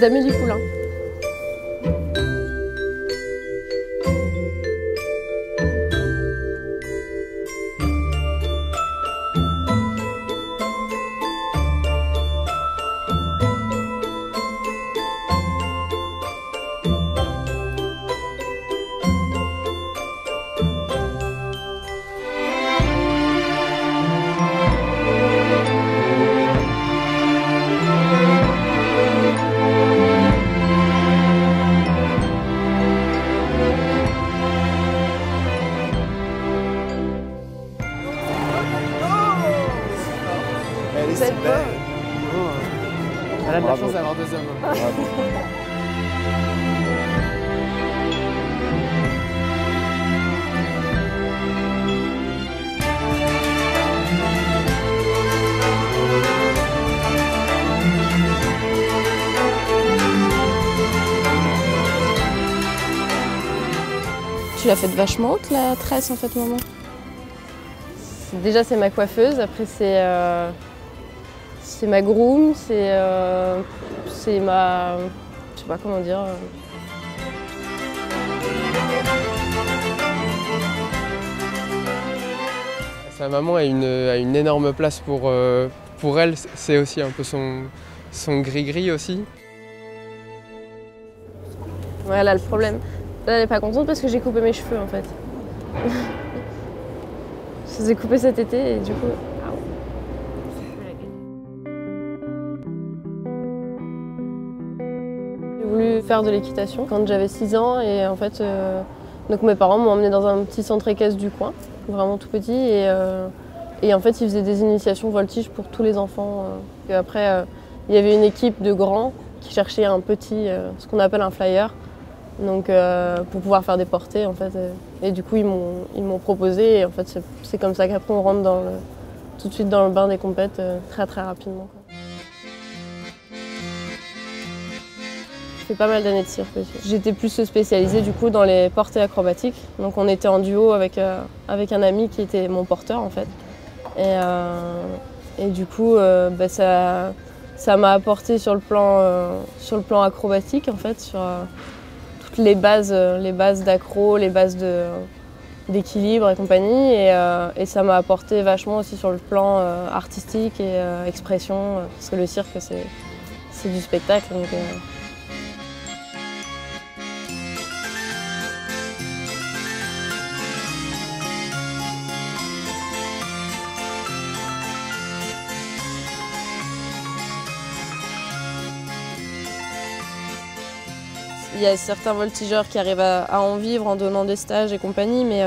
d'Amélie Poulain. Elle est si belle. Elle a de la chance d'avoir 2 hommes. Tu l'as faite vachement haute la tresse en fait, maman. Déjà c'est ma coiffeuse, après c'est ma groom, c'est ma... je sais pas comment dire. Sa maman a une énorme place pour elle, c'est aussi un peu son gris-gris aussi. Ouais, là le problème. Là elle est pas contente parce que j'ai coupé mes cheveux en fait. Je les ai coupés cet été et du coup... J'ai voulu faire de l'équitation quand j'avais 6 ans et en fait, donc mes parents m'ont emmené dans un petit centre équestre du coin, vraiment tout petit et en fait ils faisaient des initiations voltige pour tous les enfants. Et après, il y avait une équipe de grands qui cherchait un petit, ce qu'on appelle un flyer, donc pour pouvoir faire des portées en fait. Et du coup ils m'ont proposé et en fait c'est comme ça qu'après on rentre tout de suite dans le bain des compètes très rapidement, quoi. Je fais pas mal d'années de cirque. J'étais plus spécialisée du coup dans les portées acrobatiques. Donc on était en duo avec un ami qui était mon porteur en fait. Et du coup bah, ça m'a apporté sur le plan acrobatique en fait, sur toutes les bases d'accro, les bases d'équilibre et compagnie. Et ça m'a apporté vachement aussi sur le plan artistique et expression, parce que le cirque c'est du spectacle. Donc, il y a certains voltigeurs qui arrivent à en vivre en donnant des stages et compagnie, mais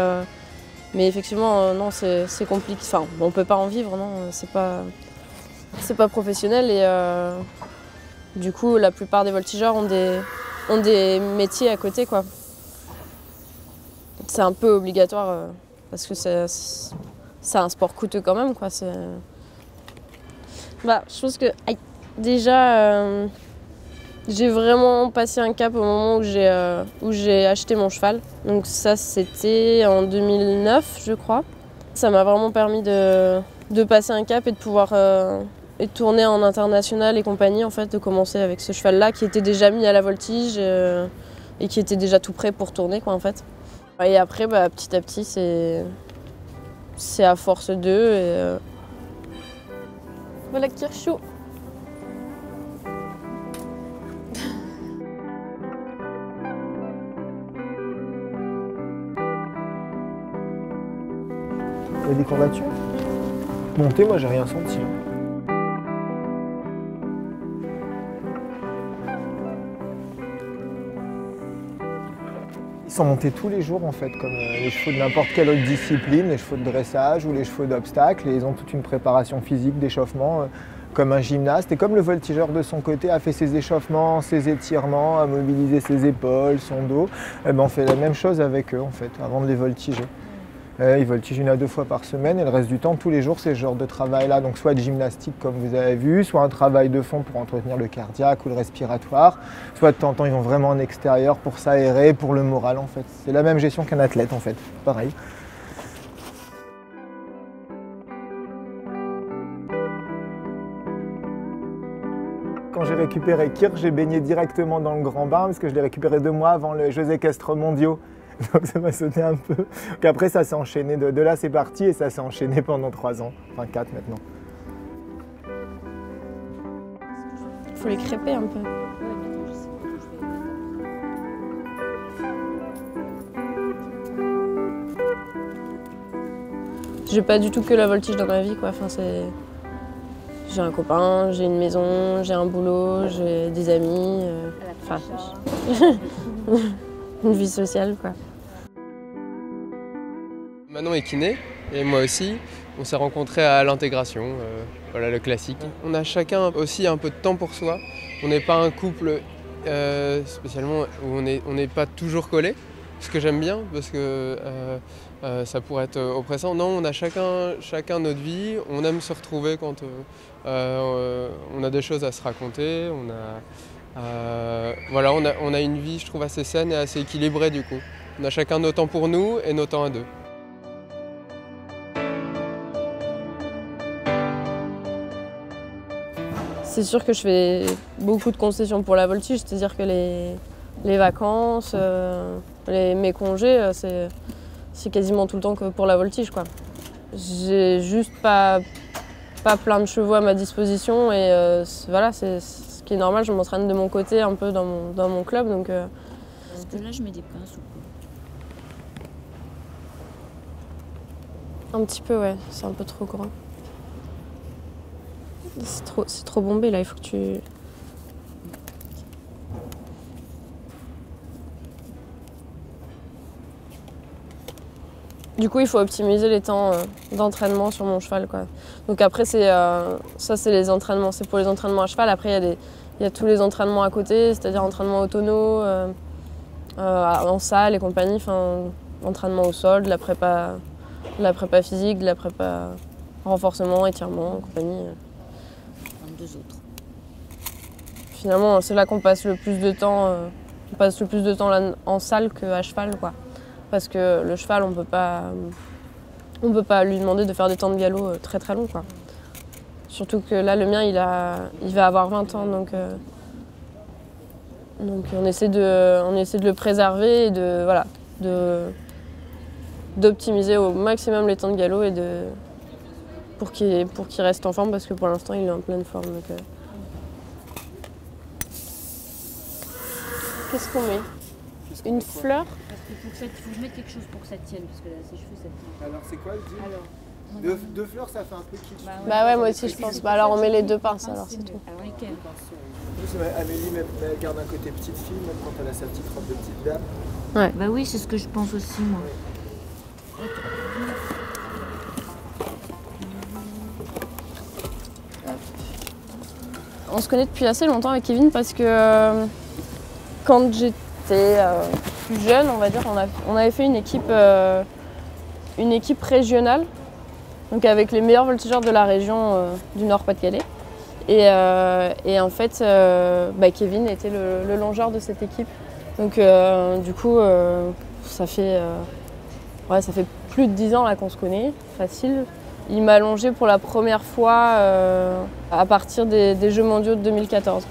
effectivement, non, c'est compliqué. Enfin, on ne peut pas en vivre, non, c'est pas professionnel. Et du coup, la plupart des voltigeurs ont des métiers à côté, quoi. C'est un peu obligatoire parce que c'est un sport coûteux quand même, quoi. Bah, je pense que déjà. J'ai vraiment passé un cap au moment où j'ai acheté mon cheval. Donc ça, c'était en 2009, je crois. Ça m'a vraiment permis de passer un cap et de pouvoir et de tourner en international et compagnie, en fait, de commencer avec ce cheval-là qui était déjà mis à la voltige et qui était déjà tout prêt pour tourner, quoi, en fait. Et après, bah, petit à petit, c'est à force d'eux. Voilà Kirchou. Il y a des courbatures. Monter, moi j'ai rien senti. Ils sont montés tous les jours en fait, comme les chevaux de n'importe quelle autre discipline, les chevaux de dressage ou les chevaux d'obstacle. Et ils ont toute une préparation physique, d'échauffement, comme un gymnaste. Et comme le voltigeur de son côté a fait ses échauffements, ses étirements, a mobilisé ses épaules, son dos, eh ben, on fait la même chose avec eux en fait, avant de les voltiger. Ils voltigent 1 à 2 fois par semaine et le reste du temps, tous les jours, c'est ce genre de travail-là. Donc soit de gymnastique comme vous avez vu, soit un travail de fond pour entretenir le cardiaque ou le respiratoire, soit de temps en temps, ils vont vraiment en extérieur pour s'aérer, pour le moral en fait. C'est la même gestion qu'un athlète en fait, pareil. quand j'ai récupéré Kirch, j'ai baigné directement dans le grand bain parce que je l'ai récupéré 2 mois avant les Jeux équestres mondiaux. Donc ça m'a sauté un peu. Donc après ça s'est enchaîné, de là c'est parti et ça s'est enchaîné pendant 3 ans, enfin 4 maintenant. Il faut les crêper un peu. J'ai pas du tout que la voltige dans ma vie, quoi. Enfin, j'ai un copain, j'ai une maison, j'ai un boulot, j'ai des amis. Enfin, une vie sociale, quoi. Manon est kiné et moi aussi. On s'est rencontrés à l'intégration, voilà le classique. On a chacun aussi un peu de temps pour soi. On n'est pas un couple spécialement où on n'est pas toujours collés. Ce que j'aime bien parce que ça pourrait être oppressant. Non, on a chacun notre vie. On aime se retrouver quand on a des choses à se raconter. Voilà, on a une vie, je trouve, assez saine et assez équilibrée du coup. On a chacun nos temps pour nous et nos temps à deux. C'est sûr que je fais beaucoup de concessions pour la voltige, c'est-à-dire que les vacances, mes congés, c'est quasiment tout le temps que pour la voltige, quoi. J'ai juste pas plein de chevaux à ma disposition et voilà, c'est ce qui est normal, je m'entraîne de mon côté un peu dans mon club. Donc, Parce que là, je mets des pinces ou quoi? un petit peu, ouais, c'est un peu trop grand. C'est trop bombé là, il faut que tu... Du coup, il faut optimiser les temps d'entraînement sur mon cheval, quoi. Donc après, ça c'est les entraînements, c'est pour les entraînements à cheval. Après, il y a tous les entraînements à côté, c'est-à-dire entraînement autonome, en salle et compagnie, enfin, entraînement au sol, de la prépa physique, de la prépa renforcement, étirement, compagnie. Deux autres. Finalement, c'est là qu'on passe le plus de temps. On passe le plus de temps là, en salle qu'à cheval, quoi. Parce que le cheval, on peut pas lui demander de faire des temps de galop très très longs, quoi. Surtout que là, le mien, il va avoir 20 ans, donc on essaie de le préserver et voilà, d'optimiser au maximum les temps de galop et pour qu'il reste en forme, parce que pour l'instant il est en pleine forme. Donc, Qu'est-ce qu'on met? Une fleur? Parce qu'il faut que je mette quelque chose pour que ça tienne, parce que là, ses cheveux, ça tient. Alors c'est quoi le deal? Alors, deux fleurs ça fait un peu kitsch. Bah ouais, moi aussi je pense. Bah alors on met les 2 pinces, alors c'est tout. Alors lesquelles? En plus, Amélie, même, elle garde un côté petite fille, même quand elle a sa petite robe de petite dame. Ouais. Bah oui, c'est ce que je pense aussi, moi. On se connaît depuis assez longtemps avec Kevin parce que quand j'étais plus jeune, on va dire, on avait fait une équipe régionale, donc avec les meilleurs voltigeurs de la région du Nord-Pas-de-Calais. Et en fait, Kevin était le longeur de cette équipe. Donc du coup, ça fait plus de 10 ans là qu'on se connaît, facile. Il m'a longé pour la première fois à partir des Jeux mondiaux de 2014.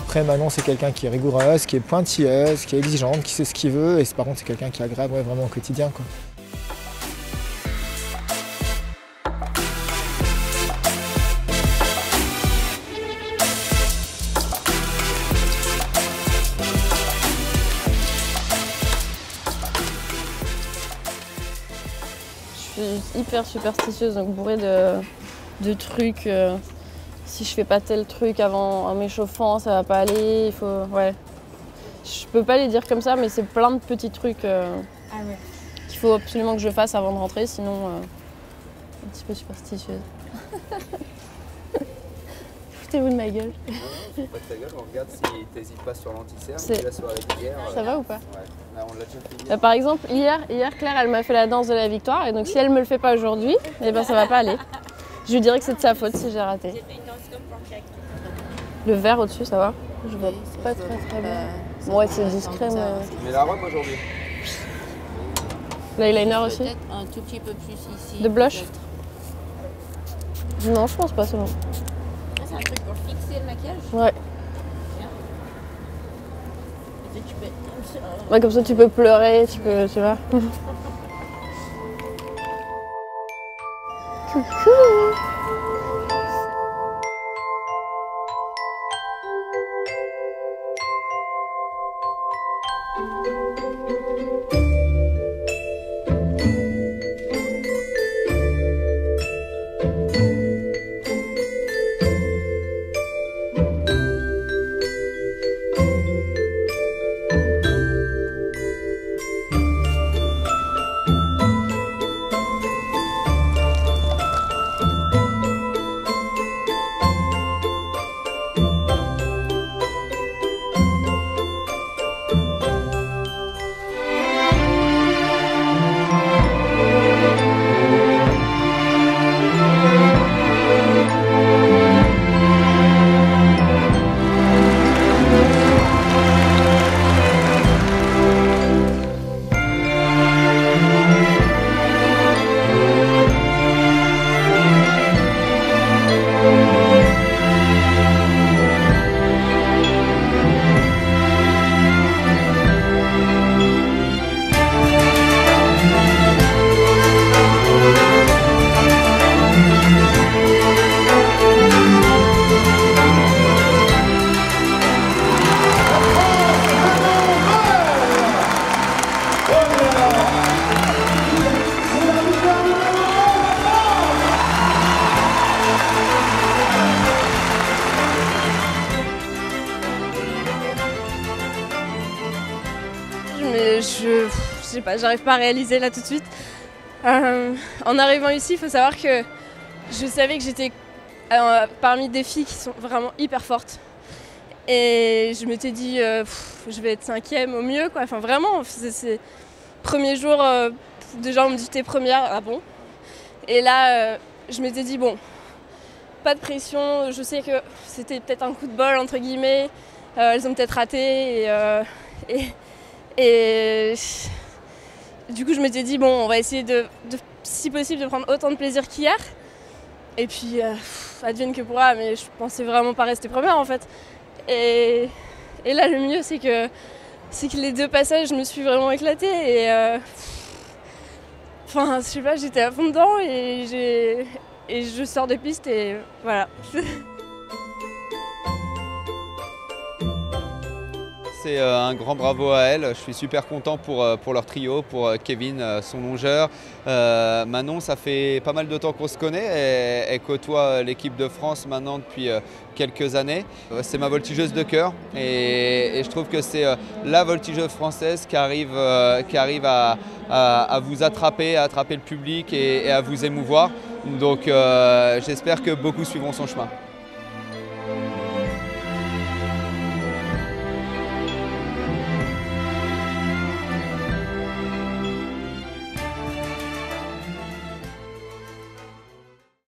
Après Manon c'est quelqu'un qui est rigoureuse, qui est pointilleuse, qui est exigeante, qui sait ce qu'il veut et par contre c'est quelqu'un qui est agréable vraiment au quotidien, quoi. Je suis hyper superstitieuse, donc bourrée de trucs. Si je fais pas tel truc en m'échauffant, ça va pas aller. Il faut, ouais. Je peux pas les dire comme ça, mais c'est plein de petits trucs qu'il faut absolument que je fasse avant de rentrer, sinon un petit peu superstitieuse. Foutez-vous de ma gueule. Non, pas de ta gueule, on regarde si t'hésites pas sur l'anti-cerf, la soirée d'hier. Ça va ou pas? Ouais, là, on l'a déjà fait hier. Par exemple, hier Claire, elle m'a fait la danse de la victoire, et donc si elle me le fait pas aujourd'hui, eh ben ça va pas aller. Je lui dirais que c'est de sa faute si j'ai raté. Le vert au-dessus, ça va? Je vois pas très bien. Ouais, c'est discret, mais... Mais la robe aujourd'hui. L'eyeliner aussi? Peut-être un tout petit peu plus ici. De blush? peut-être. Non, je pense pas, c'est bon. Ah, c'est un truc pour fixer le maquillage? Ouais. Peut-être tu peux être comme ça. Ouais, comme ça tu peux pleurer, tu vois. Coucou! Mais je sais pas, j'arrive pas à réaliser là tout de suite. En arrivant ici, il faut savoir que je savais que j'étais parmi des filles qui sont vraiment hyper fortes. Et je m'étais dit, je vais être 5e au mieux, quoi. Enfin, vraiment, c'est premier jour, déjà on me dit t'es première, ah bon. Et là, je m'étais dit, bon, pas de pression, je sais que c'était peut-être un coup de bol, entre guillemets. Elles ont peut-être raté. Et du coup, je m'étais dit, bon, on va essayer si possible, de prendre autant de plaisir qu'hier. Et puis, advienne que pourra, mais je pensais vraiment pas rester première, en fait. Et là, le mieux, c'est que les 2 passages, je me suis vraiment éclatée. Et enfin, je sais pas, j'étais à fond dedans et je sors de piste et voilà. C'est un grand bravo à elles. Je suis super content pour leur trio, pour Kevin, son longeur. Manon, ça fait pas mal de temps qu'on se connaît. Elle côtoie l'équipe de France maintenant depuis quelques années. C'est ma voltigeuse de cœur et je trouve que c'est la voltigeuse française qui arrive à vous attraper, à attraper le public et à vous émouvoir. Donc j'espère que beaucoup suivront son chemin.